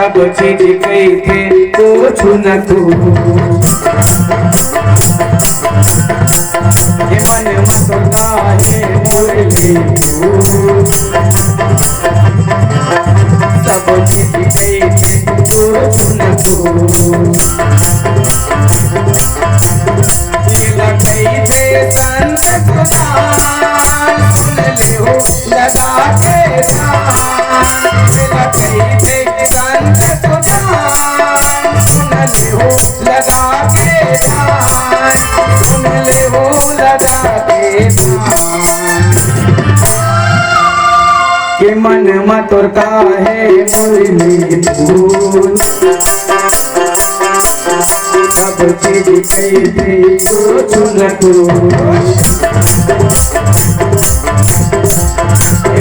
सब चीज कई थे कुछ न ये मन मतला है मुरली सब चीज कई थे कुछ न लगई थे संत गुलाम सुन ले हो लगा के लगई थे संत गुलाम सुन ले हो लगा के सुन ले हो लगा के मन मतुरता है मुरली फूल सब चीज कई थे कुछ न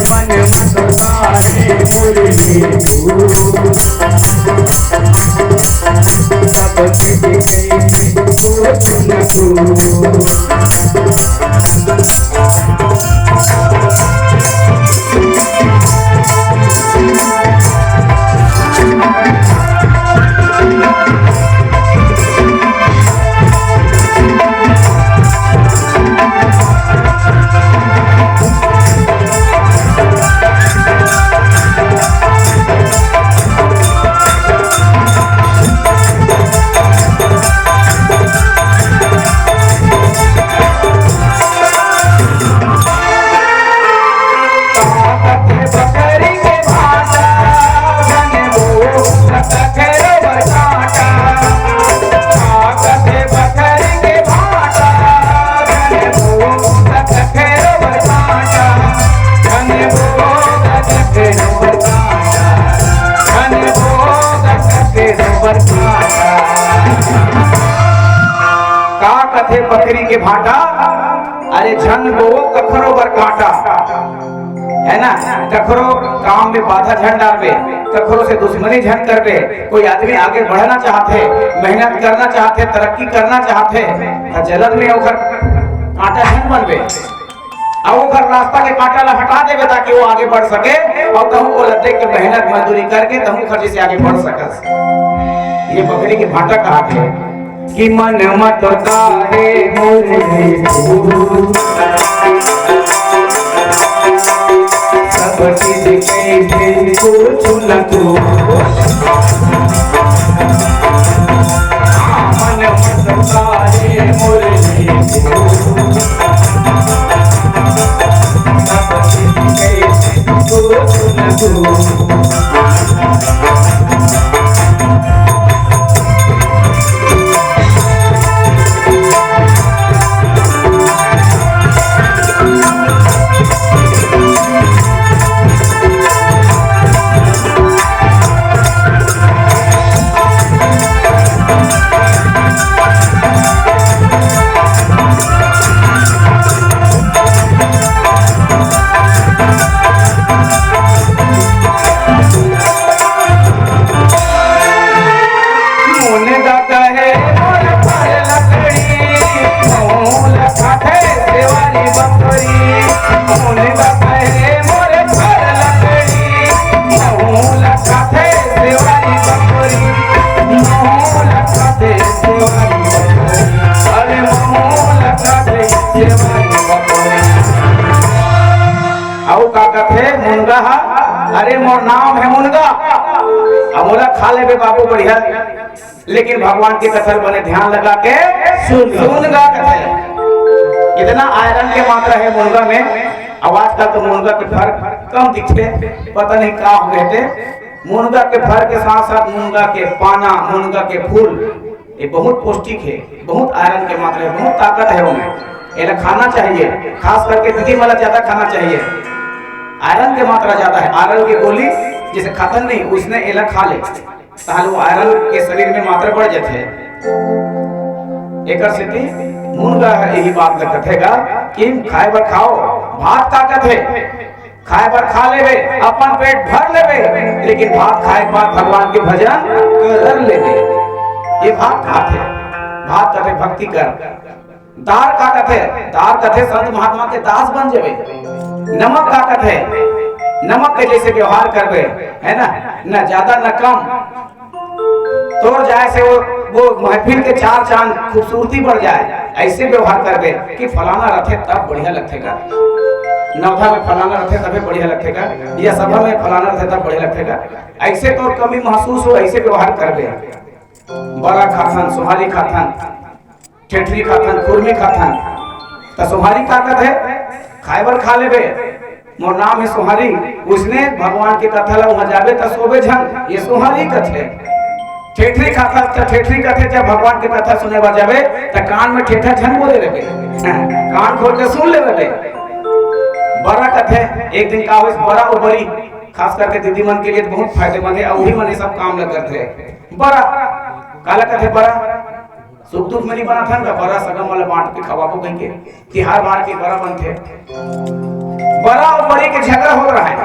मन मतुरता है मुरली फूल सब चीज कई थे कुछ न बकरी के भाटा अरे झन गो कखरो बर काटा है ना। कखरो काम में बाधा झन डालबे, कखरो से दुश्मनी झन करबे। कोई आदमी आगे बढ़ना चाहते, मेहनत करना चाहते, तरक्की करना चाहते तो जलन में ओकर कांटा झन बनबे और ओकर रास्ता के कांटा ला हटा देबे ताकि वो आगे बढ़ सके और कहूं को लद्दे के मेहनत मजदूरी करके कहूं खर्चे से आगे बढ़ सकस। ये बकरी के भाटा कहा थे कि मन मतुरता है मुरली फूल सब चीज कई थे कुछ न मन मतुरता है मुरली फूल सब चीज कई थे कुछ न अरे मोर नाम है मुनगा मोला खा लेबे बाबू बढ़िया, लेकिन भगवान के कथन बने ध्यान लगा के सुनगा कथन। इतना आयरन के मात्रा है मुनगा में। आवाज का तो मुनगा के फर्क कम दिखते, पता नहीं क्या हो गए थे। मुनगा के फर के साथ साथ मुनगा के पाना, मुनगा के फूल ये बहुत पौष्टिक है, बहुत आयरन के मात्रा है, बहुत ताकत है उनमें। इन्हें खाना चाहिए, खास करके दीदी वाला ज्यादा खाना चाहिए। आयरन की मात्रा ज्यादा है। आयरन की गोली जिसे खत्म नहीं उसने एला खा ले ताल वो आयरन के शरीर में मात्रा बढ़ जाते हैं। एक स्थिति मुनगा यही बात कथेगा कि खाए बर खाओ, भात ताकत है, खाए बर खा लेवे, अपन पेट भर लेवे, लेकिन भात खाए के बाद भगवान के भजन कर लेवे। ये भात खाते, भात कथे भक्ति कर। दार का कथे, दार कथे संत महात्मा के दास बन जावे। नमक का कथे नमक के जैसे व्यवहार करबे, है ना, न ज्यादा न कम, तो जाए से वो महफिल के चार चांद खूबसूरती बढ़ जाए, ऐसे व्यवहार करबे कि फलाना रथे तब बढ़िया लगेगा, नौधा में फलाना रथे तभी बढ़िया लगेगा, या सभा में फलाना रथे तब बढ़िया लगेगा, ऐसे तो कमी महसूस हो, ऐसे व्यवहार करबे। बड़ा खाथन, सुहारी खाथन, ठेठरी खाथन, खुरमी खाथन, तो सुहारी ताकत है, खाइबर खा लेबे, मोर नाम है सुहारी, उसने भगवान के कथा ला वहां जाबे त सोबे झन, ये सुहारी कथे। ठेठरी खाता त ठेठरी कथे, जब भगवान की कथा सुने बार जाबे त कान में ठेठा झन बोले रहे, कान खोल के सुन ले रहे। बड़ा कथे, एक दिन का हो बड़ा और बड़ी, खास करके दीदी मन के लिए बहुत फायदेमंद है, और मन सब काम लग करते हैं। बड़ा काला कथे, बड़ा सुख दुख में नहीं बना था ना, बड़ा सगम वाला बांट के खवाबो कहीं के, तिहार बार के बड़ा बनते। बड़ा और बड़ी के झगड़ा हो रहा है,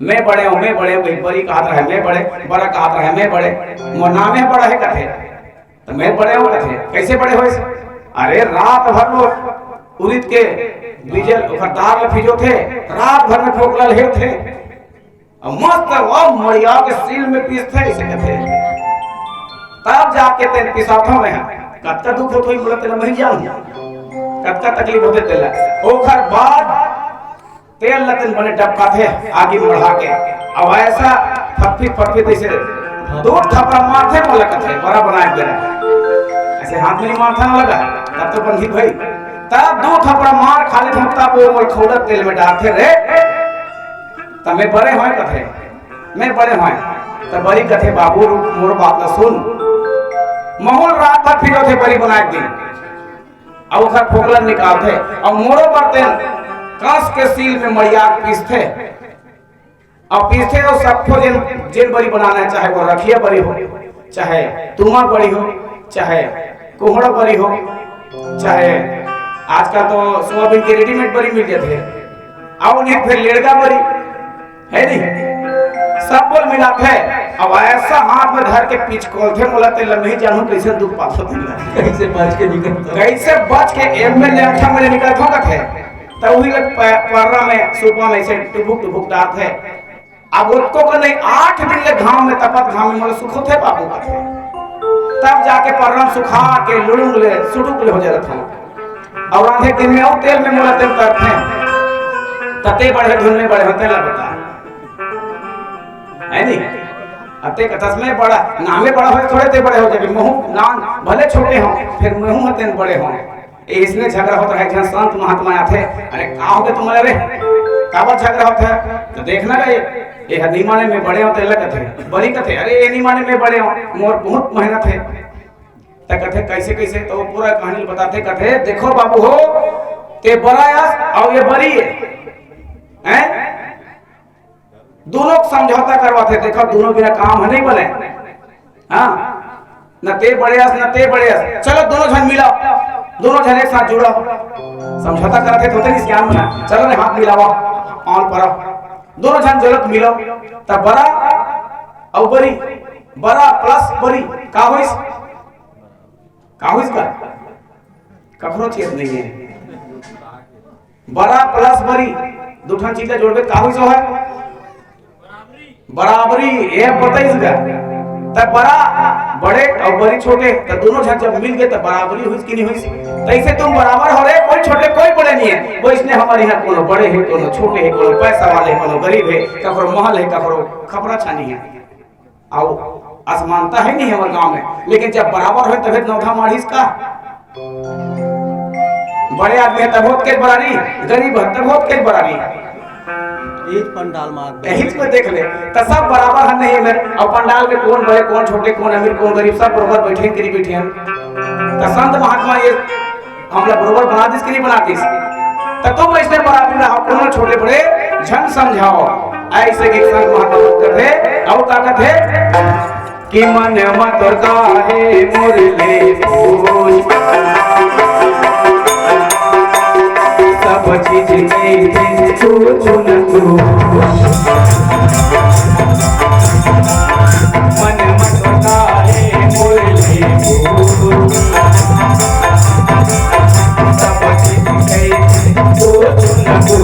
मैं बड़े हूँ, मैं बड़े, बड़ी कहा रहा है मैं बड़े, बड़ा कहा रहा है मैं बड़े, मोर नाम है बड़ा है कथे, तो मैं बड़े हूँ कथे, कैसे बड़े हो? अरे रात भर में उरित के बीजल दार लफिजो थे, रात भर में ठोकलल हे थे, मस्त वो मड़िया के सील में पीसते ऐसे कहते, तब जाके तेन पिसाथों में कत्ता दुख होत होई बोला तेला नहीं जान, कत्ता तकलीफ होते तेला, ओखर बाद तेल लतन बने डबका थे आगे बढ़ा के, अब ऐसा फटफिट फटफिट ऐसे दो थप्पड़ मारते मोला कथे, बड़ा बनाए दे रहा ऐसे हाथ में नहीं मारता ना लगा, तब तो बंधी भाई, तब दो थप्पड़ मार खाली थे, तब वो मोल खौड़ा तेल में डालते रे, तब मैं बड़े होए कथे, मैं बड़े होए, तब बड़ी कथे बाबू मोर बात न सुन, माहौल रात भर फिरो थे बड़ी बनाए दिन, अब उखर फोकलन निकालते, और मोरो बरते कांस के सील में मड़ियाक पीसते, और पीसते तो सबको जिन बड़ी बनाना है, चाहे वो रखिया बड़ी हो, चाहे तुमा बड़ी हो, चाहे कोहड़ा बड़ी हो, चाहे आजकल तो सोयाबीन की रेडीमेड बड़ी मिल जाती है, और उन्हें फिर लेड़का बड़ी है नहीं, सब बोल मिलाते है। अब ऐसा हाथ में धर के पीछ खोलते मोलाते लम्हे जानू कैसे दुख पास होते, कैसे बच के निकलता, कैसे बच के एमएलए अच्छा मेरे निकलता कथे, तो वही लोग पर्रा में सुपा में से टुबुक डालते है, अब उसको को नहीं 8 दिन ले घाम में तपत घाम में मतलब सुख होते बाबू कथे, तब जाके पर्रा सुखा के लुड़ुंग ले सुडुक ले हो जाता है, और आधे दिन में और तेल में मोलाते उतरते तते बड़े धुन में बड़े होते लगता है नहीं, अते कथस में बड़ा नामे बड़ा हो थोड़े ते बड़े हो जाए, मुंह नाम भले छोटे हो फिर मुंह होते बड़े हो, इसने झगड़ा होता है, जहाँ संत महात्मा आते, अरे का हो गए तुम्हारे रे, काबर झगड़ा होता है, तो देखना गए ये हदी माने में बड़े होते लग थे, बड़ी कथे, अरे ये नहीं माने में बड़े हो, मोर बहुत मेहनत है, तो कथे कैसे कैसे, तो पूरा कहानी बताते, कथे देखो बाबू हो ते बड़ा और ये बड़ी है, दोनों समझौता करवाते, देखो दोनों बिना काम है नहीं बने, हाँ न ते बड़े न ते बड़े, चलो दोनों जन मिलाओ, दोनों जन एक साथ जुड़ो, समझौता करते होते नहीं सियान बना, चलो ने हाथ मिलाओ ऑन पर, दोनों जन जरूरत मिलो, तब बड़ा और बड़ी, बड़ा प्लस बड़ी का होइस का कखरो चीज नहीं है, बड़ा प्लस बड़ी दो ठन चीजें जोड़बे का होइस है बराबरी, ये बताइस का, तब बड़ा बड़े और बड़ी छोटे, तो दोनों जब मिल गए तब बराबरी हुई कि नहीं हुई, तो ऐसे तुम बराबर हो रहे, कोई छोटे कोई बड़े नहीं है, वो इसने हमारे यहाँ कोनो बड़े है कोनो छोटे है, कोनो पैसा वाले कोनो गरीब है, ककरो महल है ककरो खपरा छानी है, आओ असमानता है नहीं हमारे गांव में, लेकिन जब बराबर हो तब नौधा मारिस का, बड़े आदमी है तब होत के बरारी, गरीब है तब होत के बरारी, पंडाल मार हित में देख ले, तो सब बराबर है नहीं में, और पंडाल में कौन बड़े कौन छोटे कौन अमीर कौन गरीब सब बराबर बैठे के लिए बैठे हैं, तो संत महात्मा ये हम लोग बराबर बना दिस के लिए बनाती, तो तुम इसमें बराबर रहो, कौन छोटे बड़े झन समझाओ, ऐसे एक संत महात्मा कहते, और क्या कहते कि मन मत काहे मुरली बोल, सब चीज में छू छू न छू, मन मत काहे मुरली बोल, सब चीज में छू छू न छू,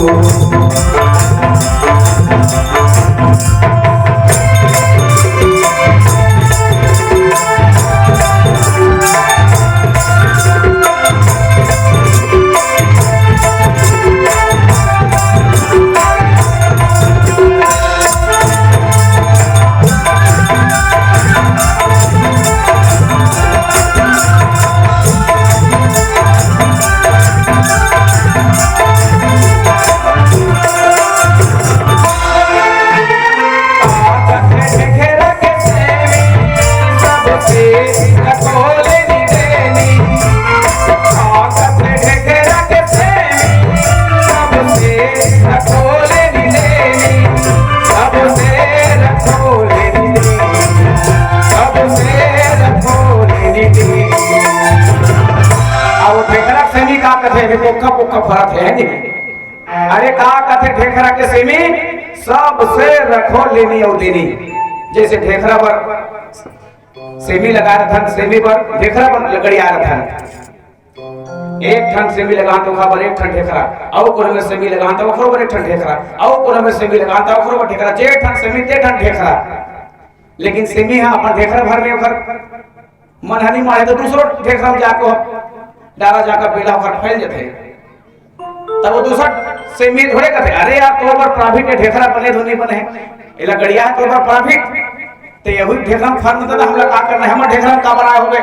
को फरक है नहीं। अरे का कथे ढेखरा के सेमी सबसे रखो लेनी और देनी। जैसे ढेखरा पर सेमी लगा रहा था, सेमी पर ढेखरा पर लकड़ी आ रहा था, एक ठन सेमी लगा तो खबर एक ठन ढेखरा, और कोने में सेमी लगा तो ओखरो पर एक ठन ढेखरा, और कोने में सेमी लगा तो ओखरो पर ढेखरा, जे ठन सेमी ते ठन ढेखरा। लेकिन सेमी है अपन ढेखरा भर में ओखर मनहनी मारे तो दूसरो ढेखरा में जाको डाला जाकर बेला ओखर फैल जाते। तब वो दूसरा सेमी थोड़े कहते अरे यार तो पर प्रॉफिट के ढेखरा बने धोनी बने एला गड़िया तो पर प्रॉफिट ते यही ढेखरा फर न तो हम लोग का करना है, हम ढेखरा का बनाए हो गए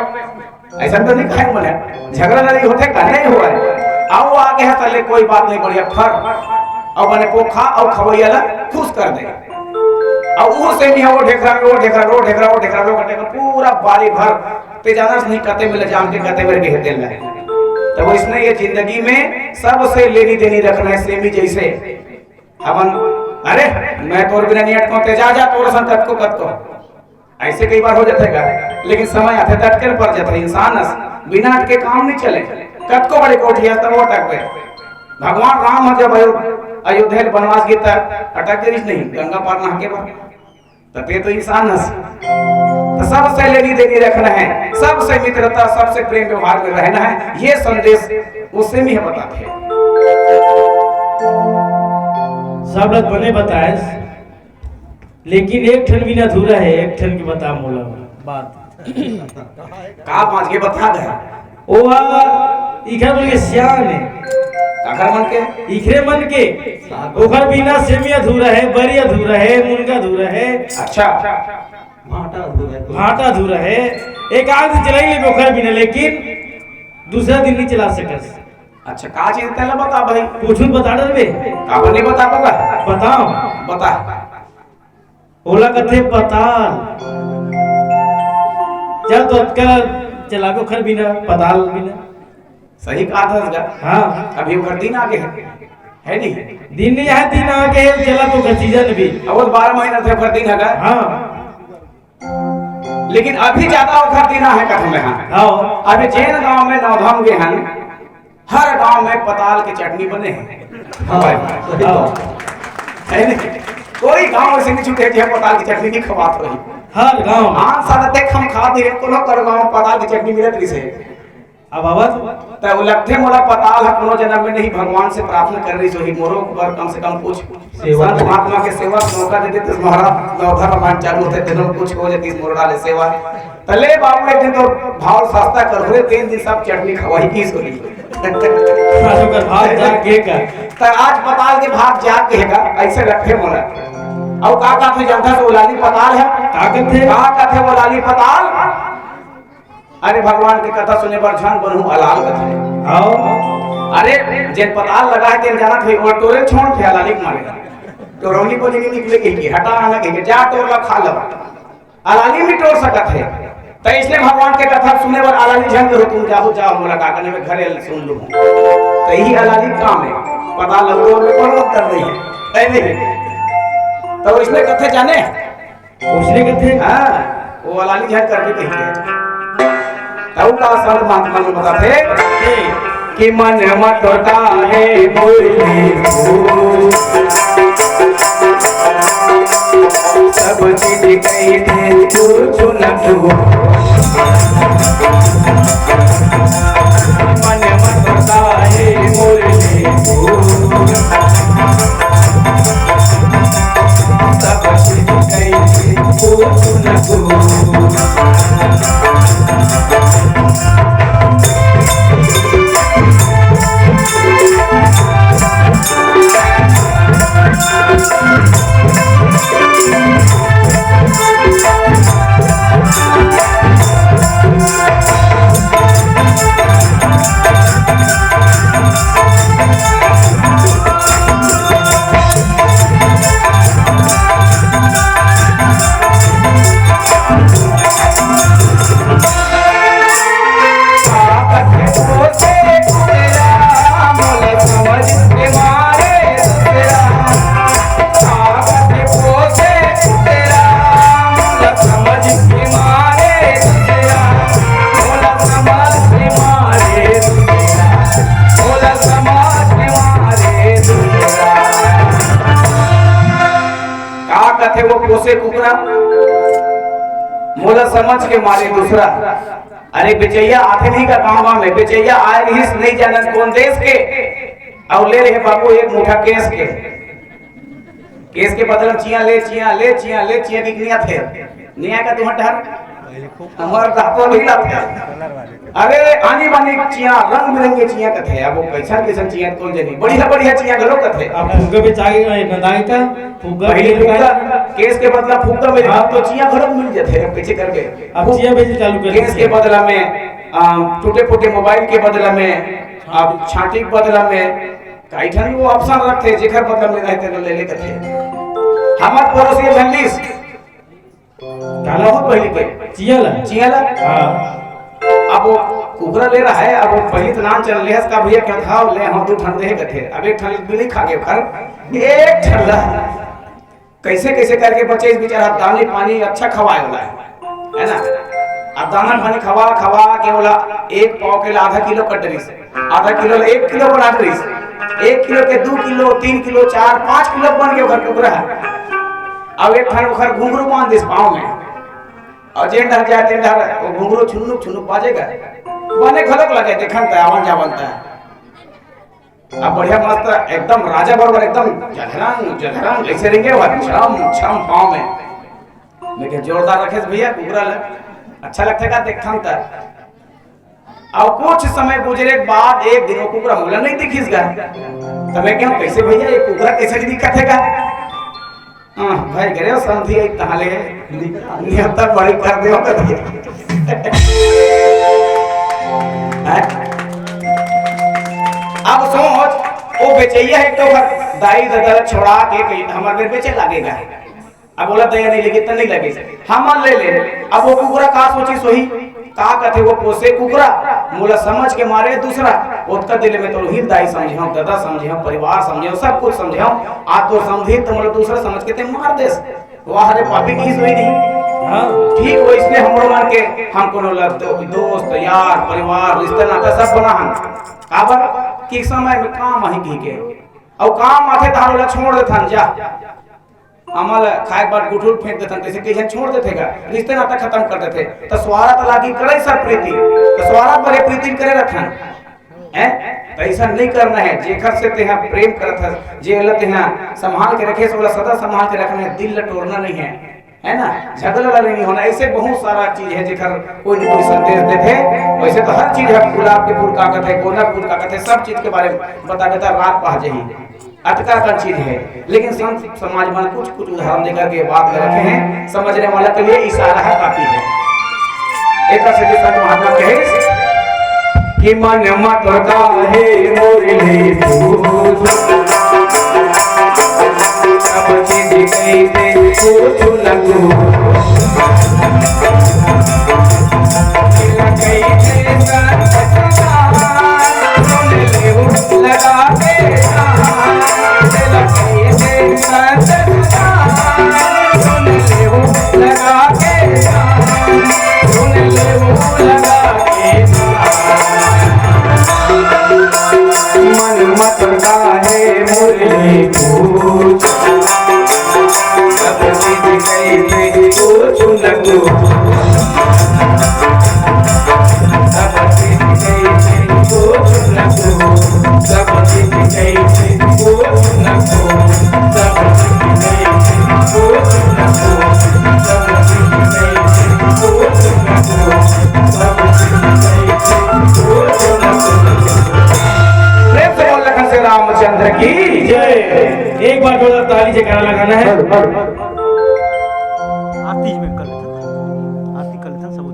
ऐसा तो नहीं कहे बोले झगड़ा लड़ी होते का नहीं हुआ है। आओ आगे है तले कोई बात नहीं बढ़िया फर और बने को खा और खवैया ला खुश कर दे और वो से भी वो ढेखरा पूरा बारी भर ते जाना नहीं कते मिले जाम के कते बर के हेते ला। तब इसने ये जिंदगी में सबसे लेनी देनी रखना है। सेमी जैसे अपन अरे मैं तोर बिना नहीं अटको ते जा तोर संकट को कत को ऐसे कई बार हो जातेगा। लेकिन समय आते अटके पड़ जाता इंसान बिना अटके काम नहीं चले। कत को बड़े कोठिया तब वो अटक गए। भगवान राम जब अयोध्या वनवास गए अटक गए नहीं गंगा पार नहा के बाद तब ये तो इंसान तो सबसे लेनी देनी रखना है, सबसे मित्रता सबसे प्रेम व्यवहार में रहना है। ये संदेश उससे भी बताते हैं। सब लोग बने बताए लेकिन एक ठन भी ना अधूरा है। एक ठन की बता मोला बात का पांच के बता दे ओ इखर मन के सियान है काकर मन के इखरे मन के ओखर बिना सेमी अधूरा है, बरी अधूरा है, मुनगा अधूरा है, अच्छा भाटा अधूरा है। एक आग से चलाई ले ओखर बिना लेकिन दूसरा दिन नहीं चला सकस। अच्छा का चीज तेला बता भाई कुछ बता डरबे का नहीं बता पाऊंगा बताओ बता ओला कथे पताल चल तो कर चला को खर बिना पताल बिना सही कहा था हाँ अभी वो दिन आगे है नहीं दिन नहीं है दिन आगे चला तो का सीजन भी और 12 महीना थे फिर दिन है हाँ लेकिन अभी ज्यादा उखर दिन है कथ में हाँ अभी जैन गांव में नौधाम के हैं हर गांव में पताल की चटनी बने हैं। कोई गांव ऐसे नहीं छूटे जो पताल की चटनी की खवात रही हर गांव हाँ सादते हम खा दिए कोनो कर गांव पताल की चटनी मिलत रही से अब आवाज तो लखते मोला पताल है कोनो जन्म में नहीं भगवान से प्रार्थना कर रही सो ही मोरो पर कम से कम कुछ संत महात्मा के सेवा मौका दे देते महाराज नौधा रामायण चालू होते दिनों कुछ हो जाती मोरडा ले सेवा तले बाबू एक दिन तो भाव सस्ता कर रहे 3 दिन सब चटनी खवाई की सोली कर भाग जाके का तो आज पताल के भाग जाके हैगा ऐसे रखे मोला और का थे जनता से उलाली पताल है का थे उलाली पताल। अरे भगवान की कथा सुने पर झन बनू अलाल कथा आओ अरे जे पताल लगा है तेन जाना थे और तोरे छोड़ थे अलाली मारे तो रौनी को नहीं निकले की हटा आना के जा तोरला खा लो अलाली में तोड़ सकत है। तो इसलिए भगवान के कथा सुने पर अलाली झन करो तुम जाओ मुलाकात करने में घरे सुन लो तो यही अलाली काम है पता लगो में कौन उत्तर नहीं है नहीं तो इसने कथे जाने उसने कथे हां वो अलाली झन करके कही है तब का संत महात्मा ने बताते कि मन मत है मुरली सब चीज कही थे तू सुन तू मन मत है मुरली सब चीज कही थे तू सुन तू मोला समझ के मारे दूसरा। अरे बेचैया आते नहीं का गाँव में, बेचैया आए रही नहीं जानत कौन देश के, और ले रहे बाबू एक मुठा केस के बदले चिया ले बिकनिया थे निया का तुम्हारा डर हमार दातो नहीं लाते। अरे आनी बानी चिया रंग बिरंगे चिया का थे, अब वो कैसा चिया कौन जनी बढ़िया चिया गलो का थे। अब फुग्गा भी चाहिए नदाई का फुग्गा पहले फुग्गा केस के बदला फुग्गा में हाँ। तो चिया घर मिल जाते पीछे करके। अब चिया बेचे चालू कर केस के बदला में टूटे फूटे मोबाइल के बदला में, अब छाटी के बदला में कई ठन वो ऑप्शन रखते जेकर बदला में रहते ले ले थे। हमार पड़ोसी जर्नलिस्ट काला बहुत पहले के चियाला हाँ। अब वो कुकरा ले रहा है, अब वो पहले तो नाम चल रहा है इसका भैया क्या था ले हम दो ठंडे के थे। अब एक ठंड बिल्ली खा गए घर एक ठंडा कैसे करके बच्चे इस बेचारा दाने पानी अच्छा खवाए वाला है ना। अब दाना पानी खवा के बोला एक पाव के आधा किलो कट रही से, आधा किलो 1 किलो बना रही से, 1 किलो के 2 किलो 3 किलो 4 5 किलो बन के घर कुकरा है। अब एक ठन घर घुंघरू बांध दिस पाँव में और जेन ढक जाए तेन ढक वो घुंघरू छुनुक बाजेगा बने खलक लगे देखन त आवन जावनता है। अब बढ़िया मस्त एकदम राजा बरोबर एकदम जधरंग ऐसे रहेंगे वो छम पाँव में लेकिन जोरदार रखे भैया कुकरा अच्छा लगता है देखन त। और कुछ समय गुजरे के बाद एक दिन वो कुकरा मोला नहीं दिखिस गा तो मैं क्यों कैसे भैया ये कुकरा कैसे दिक्कत है का भाई करे समझी आई ताले नियता बड़ी कर दे अब सोच वो बेचैया है तो दाई दादा छोड़ा के कहीं हमारे घर बेचे लगेगा। अब बोला दया नहीं लगी तो नहीं लगे हम ले अब वो कुकरा का सोची सोही का कथे वो पोसे कुकरा मोला समझ के मारे दूसरा ओतका दिल में तो ही दाई समझियो दादा समझियो परिवार समझियो सब कुछ समझियो आज तो समझी तो मोला दूसरा समझ के ते मार देस वाह रे पापी की सोई नहीं। हां ठीक हो इसने हमरो मान के हम कोनो दोस्त यार परिवार रिश्ता नाता सब बना हम काबर कि समय में काम ही की के और काम माथे तारोला छोड़ देथन जा अमल खाए बाद गुठुल फेंक देथन कैसे कैसे छोड़ देथे का रिश्ते नाता खत्म कर देथे तो स्वार्थ लागी करे सब प्रीति तो स्वार्थ बड़े प्रीति करे रखन हैं तो ऐसा नहीं करना है। जेखर से ते प्रेम करत है जे लत है संभाल के रखे सोला सदा संभाल के रखना है, दिल लटोरना नहीं है ना, झगड़ा नहीं होना। ऐसे बहुत सारा चीज है जेखर कोई न कोई संदेश देते। वैसे तो हर चीज है गुलाब के फूल का कहते है गोंदा फूल का कहते है सब चीज के बारे में बता देता रात पा जाही अटका का चीज है। लेकिन संत समाज में कुछ उदाहरण देकर के बात रखे हैं समझने वाला के लिए इशारा है काफी है। एक से संत महात्मा कहे कि मन मत काहे मोरली पूछ सब चीज कैसे पूछ लगू लगा के मन मत काहे मुरली पूछ सब चीज कैसे पूछ लगू सब चीज कैसे पूछ लगू सब चीज कैसे पूछ लगू सब चीज कैसे पूछ लगू सब चीज कैसे पूछ लगू सब चीज कैसे पूछ लगू। रामचंद्र की जय। एक बार जोरदार ताली से गाना लगाना है। आरती में कर लेता सब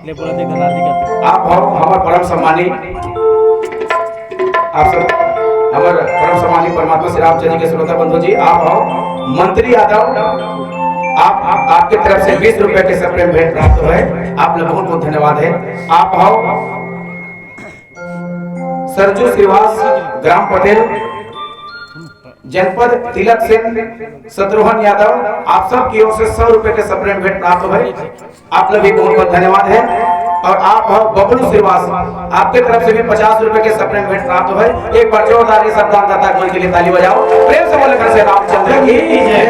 ले बोला दे गला आरती क्या आप हो हमारे परम सम्मानी आप सब हमारे परम सम्मानी परमात्मा श्री रामचंद्र जी के श्रोता बंधु जी आप हो मंत्री यादव आप आपके तरफ से 20 रुपए के सप्रेम भेंट प्राप्त हुए आप लोगों को बहुत धन्यवाद है। आप हो सरजू श्रीवास ग्राम पटेल जनपद तिलक सिंह शत्रुघ्न यादव आप सब की ओर से 100 रुपए के सप्रेम भेंट प्राप्त हुए आप लोग भी बहुत बहुत धन्यवाद है। और आप हो बबलू श्रीवास आपके तरफ से भी 50 रुपए के सप्रेम भेंट प्राप्त हुए। एक बार जोरदार सब दानदाता मन के लिए ताली बजाओ प्रेम से बोले कर से रामचंद्र की जय।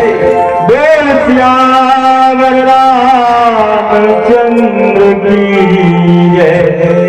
बेल श्याम राम रामचंद्र की जय।